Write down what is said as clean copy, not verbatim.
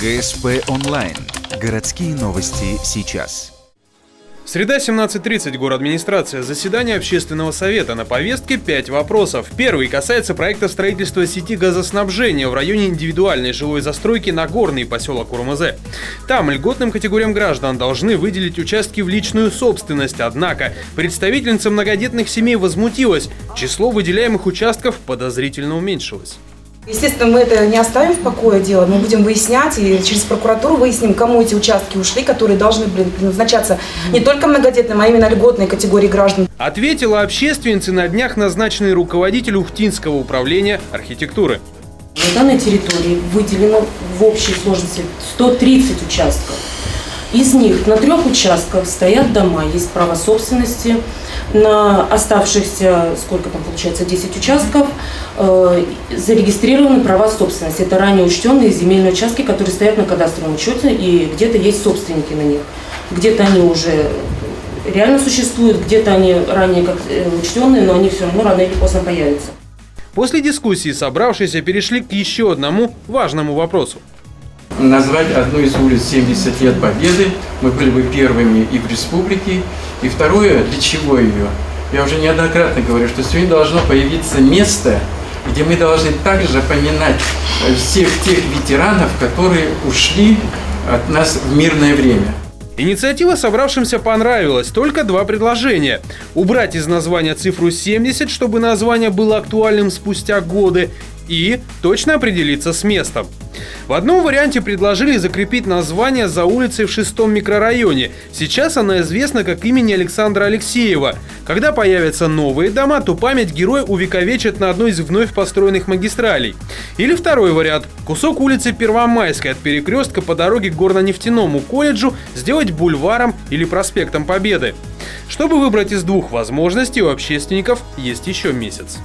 ГСП онлайн. Городские новости сейчас. Среда, 17:30, городадминистрация. Заседание общественного совета. На повестке 5 вопросов. Первый касается проекта строительства сети газоснабжения в районе индивидуальной жилой застройки Нагорный, поселок Урмз. Там льготным категориям граждан должны выделить участки в личную собственность. Однако представительница многодетных семей возмутилась. Число выделяемых участков подозрительно уменьшилось. Естественно, мы это не оставим в покое дело, мы будем выяснять и через прокуратуру выясним, кому эти участки ушли, которые должны предназначаться не только многодетным, а именно льготной категории граждан. Ответила общественница на днях назначенный руководитель Ухтинского управления архитектуры. На данной территории выделено в общей сложности 130 участков. Из них на 3 участках стоят дома, есть право собственности. На оставшихся, сколько там получается, 10 участков, зарегистрированы права собственности. Это ранее учтенные земельные участки, которые стоят на кадастровом учете, и где-то есть собственники на них. Где-то они уже реально существуют, где-то они ранее как учтенные, но они все равно рано или поздно появятся. После дискуссии собравшиеся перешли к еще одному важному вопросу. Назвать одну из улиц 70 лет Победы, мы были бы первыми и в республике. И второе, для чего ее? Я уже неоднократно говорю, что сегодня должно появиться место, где мы должны также поминать всех тех ветеранов, которые ушли от нас в мирное время. Инициатива собравшимся понравилась, только 2 предложения. Убрать из названия цифру 70, чтобы название было актуальным спустя годы, и точно определиться с местом. В одном варианте предложили закрепить название за улицей в 6-м микрорайоне. Сейчас она известна как имени Александра Алексеева. Когда появятся новые дома, то память героя увековечат на одной из вновь построенных магистралей. Или второй вариант. Кусок улицы Первомайской от перекрестка по дороге к Горно-нефтяному колледжу сделать бульваром или проспектом Победы. Чтобы выбрать из 2 возможностей, у общественников есть еще месяц.